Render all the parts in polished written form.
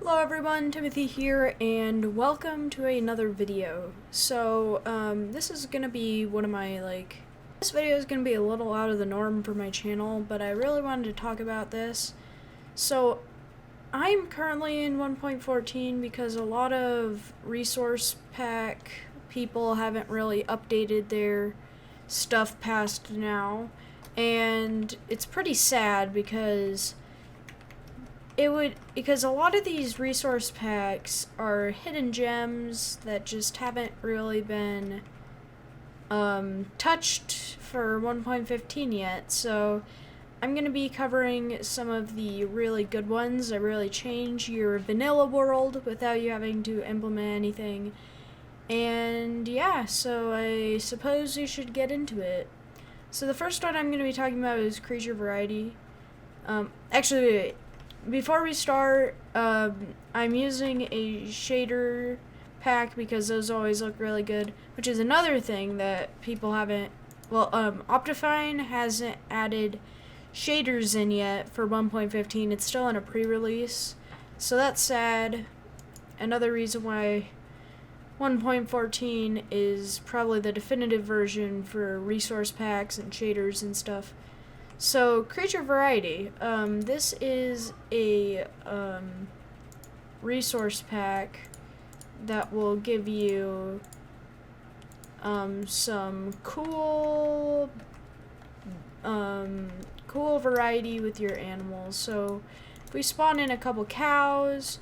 Hello everyone, Timothy here, and welcome to another video. So, this is gonna be one of my, this video is gonna be a little out of the norm for my channel, but I really wanted to talk about this. So, I'm currently in 1.14 because a lot of resource pack people haven't really updated their stuff past now, and it's pretty sad because because a lot of these resource packs are hidden gems that just haven't really been touched for 1.15 yet. So I'm going to be covering some of the really good ones that really change your vanilla world without you having to implement anything. And yeah, so I suppose we should get into it. So the first one I'm going to be talking about is creature variety. Actually, wait. Before we start, I'm using a shader pack because those always look really good, which is another thing that people haven't, Optifine hasn't added shaders in yet for 1.15. It's still in a pre-release, so that's sad. Another reason why 1.14 is probably the definitive version for resource packs and shaders and stuff. So, creature variety. This is a resource pack that will give you some cool variety with your animals. So, if we spawn in a couple cows,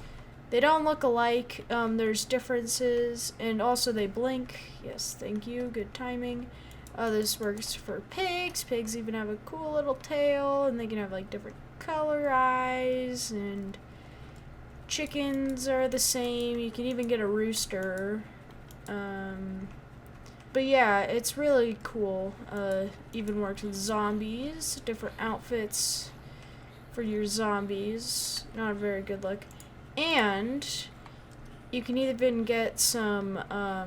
they don't look alike. There's differences, and also they blink. Yes, thank you. Good timing. This works for pigs. Pigs even have a cool little tail, and they can have like different color eyes, and chickens are the same. You can even get a rooster. But yeah, it's really cool. Even works with zombies, different outfits for your zombies. Not a very good look. And you can even get some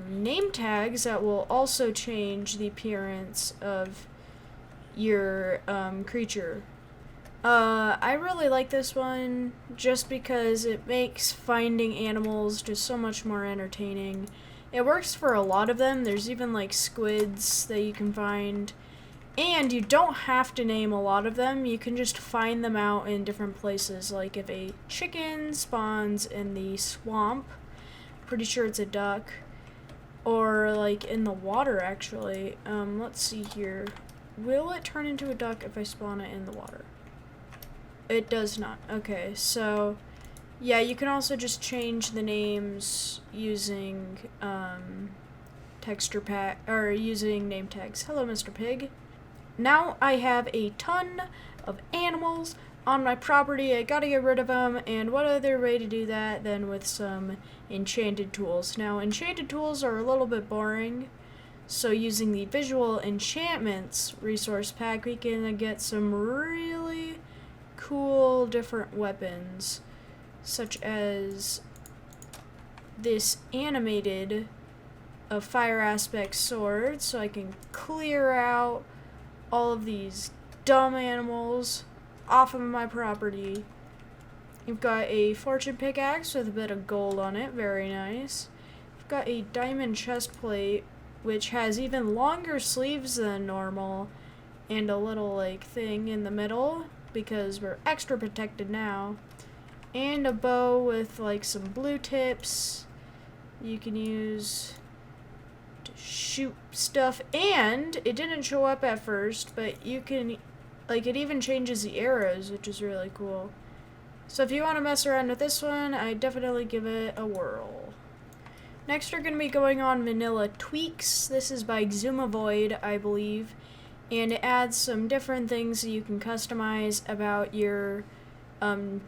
name tags that will also change the appearance of your creature. I really like this one just because it makes finding animals just so much more entertaining. It works for a lot of them. There's even like squids that you can find. And you don't have to name a lot of them. You can just find them out in different places. Like if a chicken spawns in the swamp, pretty sure it's a duck, or like in the water actually. Let's see here. Will it turn into a duck if I spawn it in the water? It does not. Okay, so yeah, you can also just change the names using texture pack or using name tags. Hello, Mr. Pig. Now I have a ton of animals on my property. I gotta get rid of them, and what other way to do that than with some enchanted tools. Now, enchanted tools are a little bit boring, so using the visual enchantments resource pack, we can get some really cool different weapons, such as this animated fire aspect sword, so I can clear out all of these dumb animals off of my property. You've got a fortune pickaxe with a bit of gold on it, very nice. You've got a diamond chest plate, which has even longer sleeves than normal, and a little like thing in the middle, because we're extra protected now. And a bow with like some blue tips you can use to shoot stuff, and it didn't show up at first, but you can, like, it even changes the arrows, which is really cool. So if you want to mess around with this one, I definitely give it a whirl. Next we're going to be going on Vanilla Tweaks. This is by Xumavoid, I believe, and it adds some different things that you can customize about your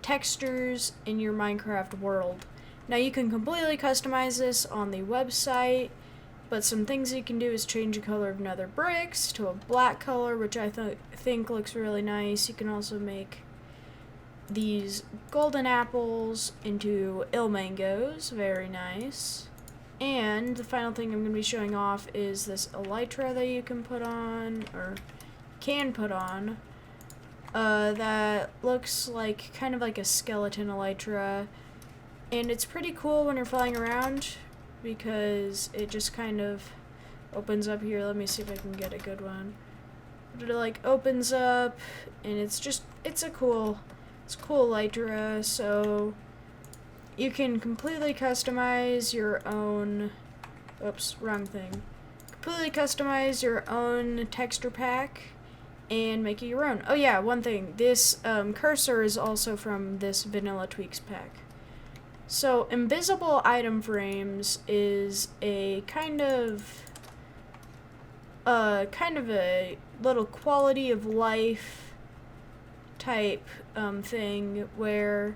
textures in your Minecraft world. Now you can completely customize this on the website, but some things you can do is change the color of nether bricks to a black color, which I think looks really nice. You can also make these golden apples into ill mangoes, very nice. And the final thing I'm going to be showing off is this elytra that you can put on, or can put on, that looks like kind of like a skeleton elytra. And it's pretty cool when you're flying around because it just kind of opens up here. Let me see if I can get a good one. It like opens up and it's a cool Elytra, so you can completely customize your own, oops, wrong thing. Completely customize your own texture pack and make it your own. Oh yeah, one thing, this cursor is also from this Vanilla Tweaks pack. So invisible item frames is a kind of a little quality of life type thing where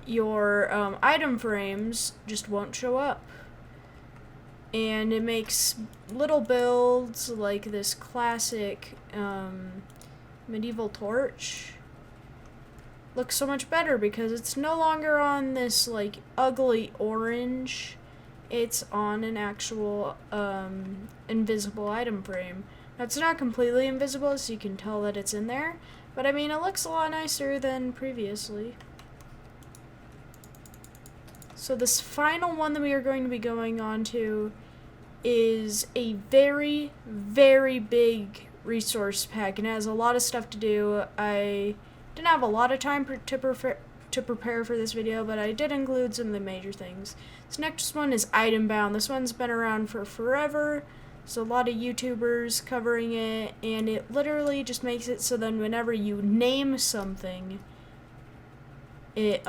your item frames just won't show up. And it makes little builds like this classic medieval torch look so much better because it's no longer on this like ugly orange. It's on an actual invisible item frame. Now it's not completely invisible, so you can tell that it's in there, but I mean it looks a lot nicer than previously. So this final one that we are going to be going on to is a very, very big resource pack and it has a lot of stuff to do. I didn't have a lot of time to prepare for this video, but I did include some of the major things. This next one is item bound. This one's been around for forever. There's a lot of YouTubers covering it, and it literally just makes it so then whenever you name something, it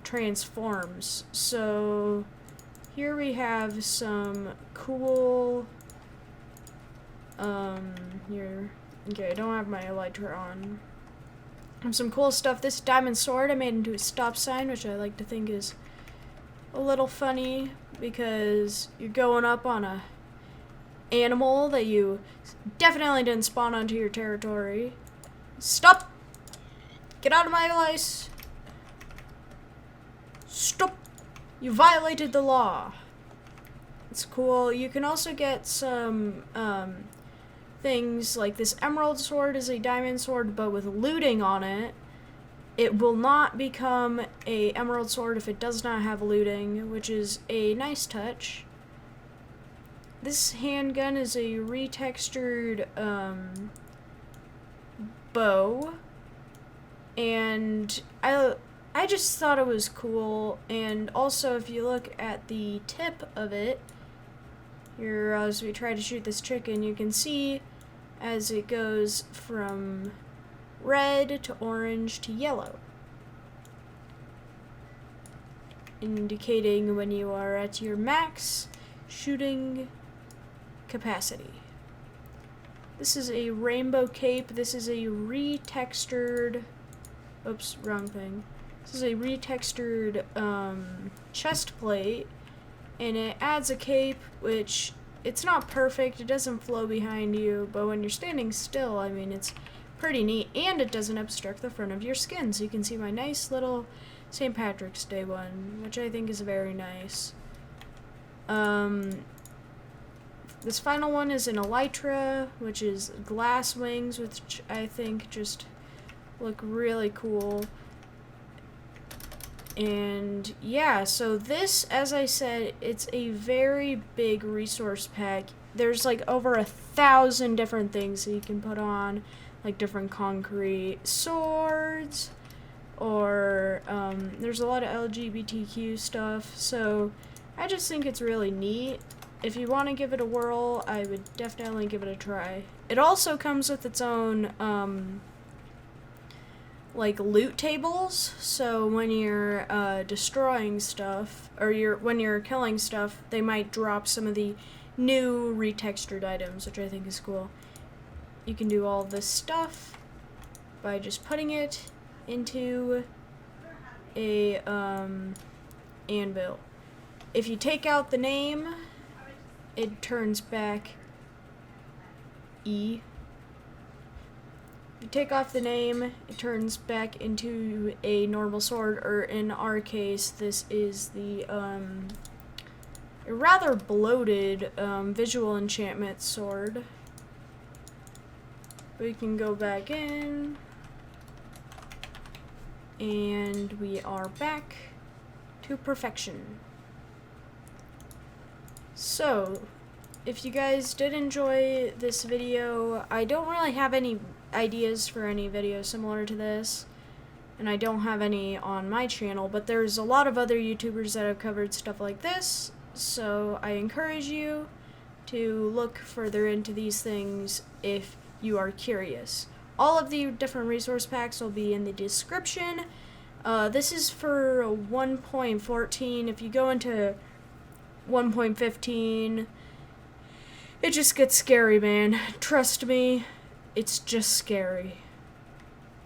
transforms. So here we have some cool here. Okay, I don't have my elytra on. Some cool stuff. This diamond sword I made into a stop sign, which I like to think is a little funny because you're going up on a animal that you definitely didn't spawn onto your territory. Stop! Get out of my lice! Stop! You violated the law. It's cool. You can also get some things like this emerald sword is a diamond sword, but with looting on it. It will not become a emerald sword if it does not have looting, which is a nice touch. This handgun is a retextured bow, and I just thought it was cool. And also, if you look at the tip of it, here as we try to shoot this chicken, you can see as it goes from red to orange to yellow, indicating when you are at your max shooting capacity. This is a rainbow cape. This is a retextured, oops, wrong thing. This is a retextured chest plate, and it adds a cape, which it's not perfect. It doesn't flow behind you, but when you're standing still, I mean, it's pretty neat, and it doesn't obstruct the front of your skin, so you can see my nice little St. Patrick's Day one, which I think is very nice. This final one is an elytra, which is glass wings, which I think just look really cool. And yeah, so this, as I said, it's a very big resource pack. There's like over 1,000 different things that you can put on, like different concrete swords, or there's a lot of LGBTQ stuff. So I just think it's really neat. If you want to give it a whirl, I would definitely give it a try. It also comes with its own like loot tables, so when you're destroying stuff, or when you're killing stuff, they might drop some of the new retextured items, which I think is cool. You can do all this stuff by just putting it into a anvil. If you take out the name, it turns back E. You take off the name, it turns back into a normal sword, or in our case, this is the a rather bloated visual enchantment sword. We can go back in, and we are back. to perfection. So, if you guys did enjoy this video, I don't really have any ideas for any videos similar to this, and I don't have any on my channel, but there's a lot of other YouTubers that have covered stuff like this, so I encourage you to look further into these things if you are curious. All of the different resource packs will be in the description. This is for 1.14. If you go into 1.15, it just gets scary, man. Trust me, it's just scary.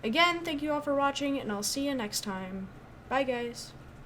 Again, thank you all for watching, and I'll see you next time. Bye, guys.